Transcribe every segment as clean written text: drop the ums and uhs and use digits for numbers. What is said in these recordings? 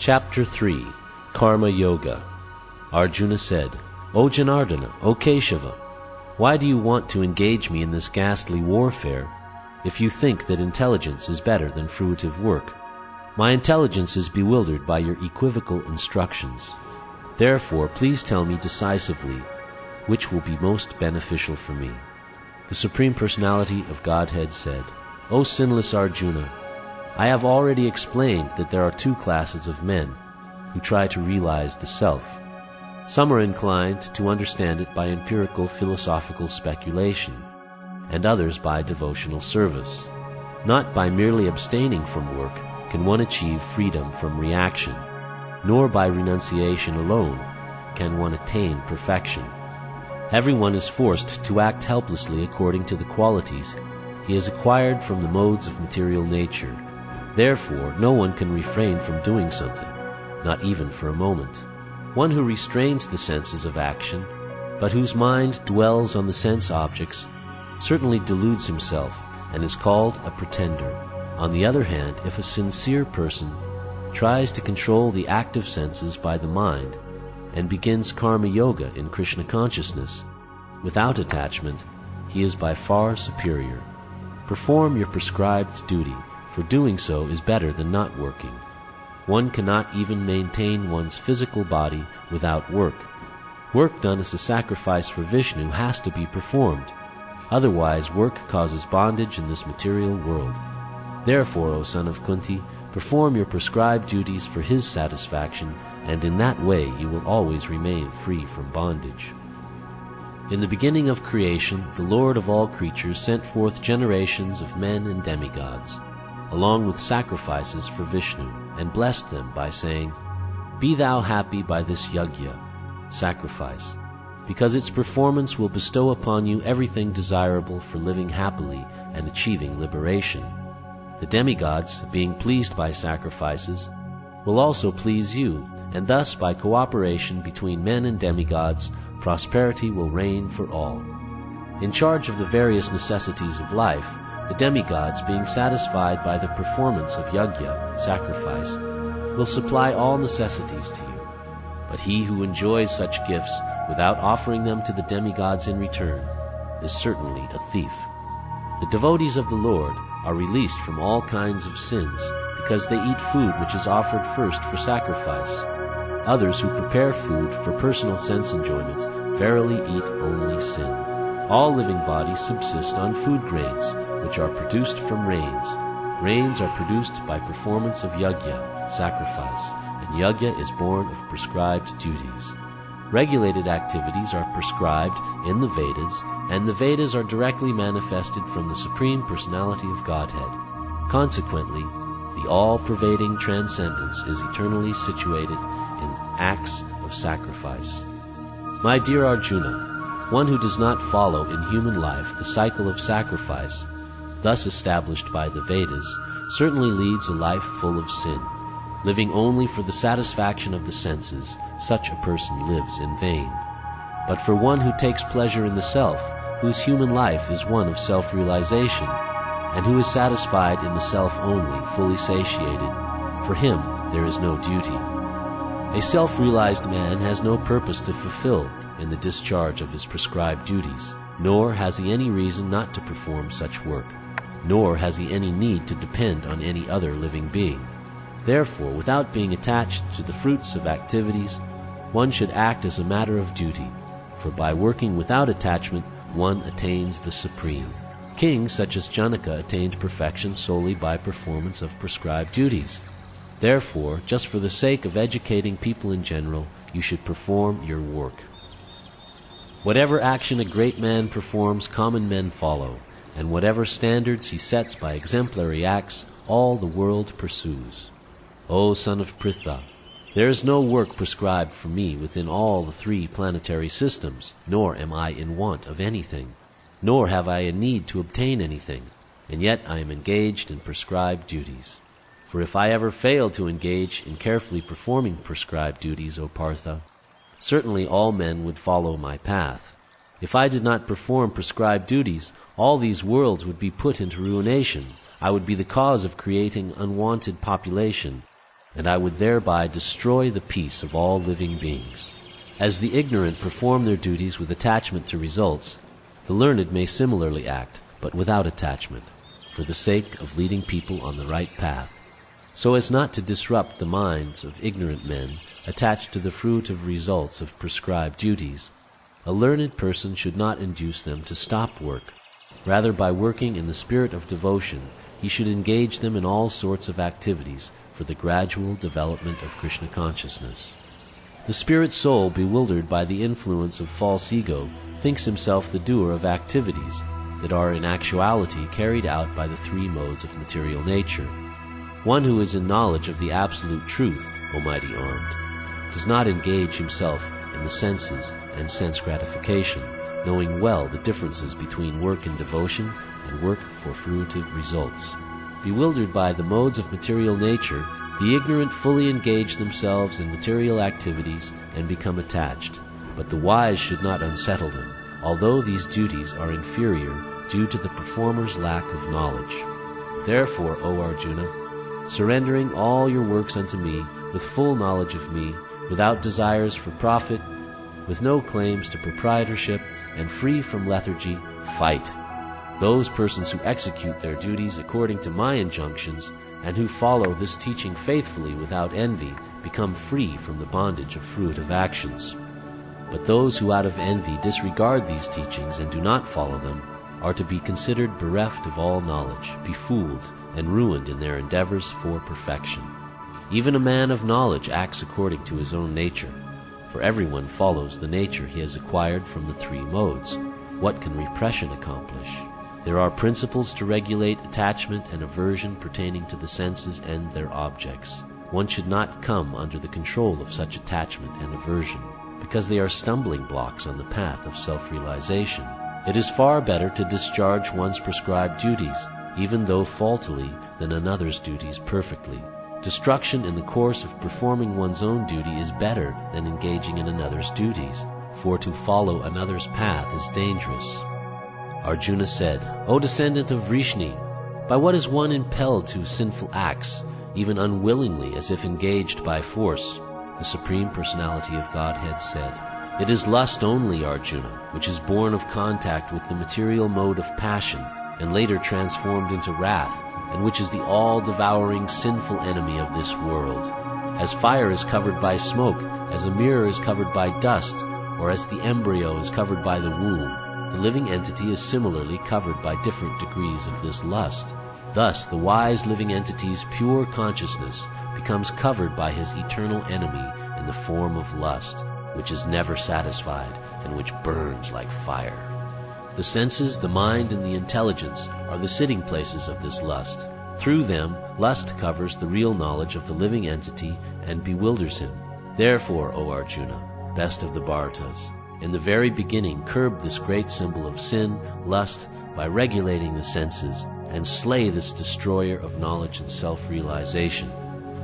Chapter 3. Karma Yoga. Arjuna said, O Janardana, O Keshava, why do you want to engage me in this ghastly warfare if you think that intelligence is better than fruitive work? My intelligence is bewildered by your equivocal instructions. Therefore, please tell me decisively which will be most beneficial for me. The Supreme Personality of Godhead said, O sinless Arjuna, I have already explained that there are two classes of men who try to realize the self. Some are inclined to understand it by empirical philosophical speculation, and others by devotional service. Not by merely abstaining from work can one achieve freedom from reaction, nor by renunciation alone can one attain perfection. Everyone is forced to act helplessly according to the qualities he has acquired from the modes of material nature. Therefore, no one can refrain from doing something, not even for a moment. One who restrains the senses of action, but whose mind dwells on the sense objects, certainly deludes himself and is called a pretender. On the other hand, if a sincere person tries to control the active senses by the mind and begins karma yoga in Krishna consciousness, without attachment, he is by far superior. Perform your prescribed duty, for doing so is better than not working. One cannot even maintain one's physical body without work. Work done as a sacrifice for Vishnu has to be performed. Otherwise, work causes bondage in this material world. Therefore, O son of Kunti, perform your prescribed duties for his satisfaction, and in that way you will always remain free from bondage. In the beginning of creation, the Lord of all creatures sent forth generations of men and demigods, along with sacrifices for Vishnu, and blessed them by saying, Be thou happy by this yajna, sacrifice, because its performance will bestow upon you everything desirable for living happily and achieving liberation. The demigods, being pleased by sacrifices, will also please you, and thus by cooperation between men and demigods, prosperity will reign for all. In charge of the various necessities of life, the demigods, being satisfied by the performance of yajna, sacrifice, will supply all necessities to you. But he who enjoys such gifts without offering them to the demigods in return is certainly a thief. The devotees of the Lord are released from all kinds of sins because they eat food which is offered first for sacrifice. Others who prepare food for personal sense enjoyment verily eat only sin. All living bodies subsist on food grains, which are produced from rains. Rains are produced by performance of yajna, sacrifice, and yajna is born of prescribed duties. Regulated activities are prescribed in the Vedas, and the Vedas are directly manifested from the Supreme Personality of Godhead. Consequently, the all-pervading transcendence is eternally situated in acts of sacrifice. My dear Arjuna, one who does not follow in human life the cycle of sacrifice, thus established by the Vedas, certainly leads a life full of sin. Living only for the satisfaction of the senses, such a person lives in vain. But for one who takes pleasure in the self, whose human life is one of self-realization, and who is satisfied in the self only, fully satiated, for him there is no duty. A self-realized man has no purpose to fulfill in the discharge of his prescribed duties, nor has he any reason not to perform such work, nor has he any need to depend on any other living being. Therefore, without being attached to the fruits of activities, one should act as a matter of duty, for by working without attachment, one attains the supreme. Kings such as Janaka attained perfection solely by performance of prescribed duties. Therefore, just for the sake of educating people in general, you should perform your work. Whatever action a great man performs, common men follow, and whatever standards he sets by exemplary acts, all the world pursues. O son of Pritha, there is no work prescribed for me within all the 3 planetary systems, nor am I in want of anything, nor have I a need to obtain anything, and yet I am engaged in prescribed duties. For if I ever fail to engage in carefully performing prescribed duties, O Partha, certainly all men would follow my path. If I did not perform prescribed duties, all these worlds would be put into ruination. I would be the cause of creating unwanted population, and I would thereby destroy the peace of all living beings. As the ignorant perform their duties with attachment to results, the learned may similarly act, but without attachment, for the sake of leading people on the right path, so as not to disrupt the minds of ignorant men attached to the fruit of results of prescribed duties. A learned person should not induce them to stop work. Rather, by working in the spirit of devotion, he should engage them in all sorts of activities for the gradual development of Krishna consciousness. The spirit soul, bewildered by the influence of false ego, thinks himself the doer of activities that are in actuality carried out by the three modes of material nature. One who is in knowledge of the absolute truth, O mighty armed, does not engage himself in the senses and sense gratification, knowing well the differences between work in devotion and work for fruitive results. Bewildered by the modes of material nature, the ignorant fully engage themselves in material activities and become attached, but the wise should not unsettle them, although these duties are inferior due to the performer's lack of knowledge. Therefore, O Arjuna, surrendering all your works unto me, with full knowledge of me, without desires for profit, with no claims to proprietorship, and free from lethargy, fight. Those persons who execute their duties according to my injunctions, and who follow this teaching faithfully without envy, become free from the bondage of fruitive actions. But those who out of envy disregard these teachings and do not follow them are to be considered bereft of all knowledge, befooled, and ruined in their endeavors for perfection. Even a man of knowledge acts according to his own nature, for everyone follows the nature he has acquired from the three modes. What can repression accomplish? There are principles to regulate attachment and aversion pertaining to the senses and their objects. One should not come under the control of such attachment and aversion, because they are stumbling blocks on the path of self-realization. It is far better to discharge one's prescribed duties, even though faultily, than another's duties perfectly. Destruction in the course of performing one's own duty is better than engaging in another's duties, for to follow another's path is dangerous. Arjuna said, O descendant of Vrishni, by what is one impelled to sinful acts, even unwillingly as if engaged by force? The Supreme Personality of Godhead said, It is lust only, Arjuna, which is born of contact with the material mode of passion, and later transformed into wrath, and which is the all-devouring sinful enemy of this world. As fire is covered by smoke, as a mirror is covered by dust, or as the embryo is covered by the womb, the living entity is similarly covered by different degrees of this lust. Thus, the wise living entity's pure consciousness becomes covered by his eternal enemy in the form of lust, which is never satisfied and which burns like fire. The senses, the mind, and the intelligence are the sitting places of this lust. Through them, lust covers the real knowledge of the living entity and bewilders him. Therefore, O Arjuna, best of the Bharatas, in the very beginning curb this great symbol of sin, lust, by regulating the senses, and slay this destroyer of knowledge and self-realization.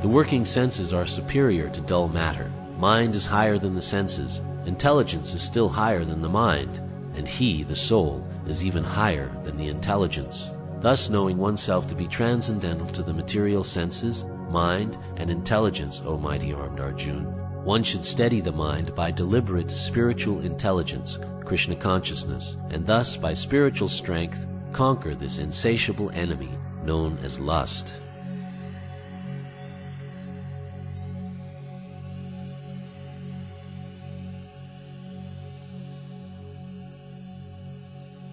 The working senses are superior to dull matter. Mind is higher than the senses. Intelligence is still higher than the mind. And he, the soul, is even higher than the intelligence. Thus, knowing oneself to be transcendental to the material senses, mind, and intelligence, O mighty armed Arjuna, one should steady the mind by deliberate spiritual intelligence, Krishna consciousness, and thus by spiritual strength conquer this insatiable enemy known as lust.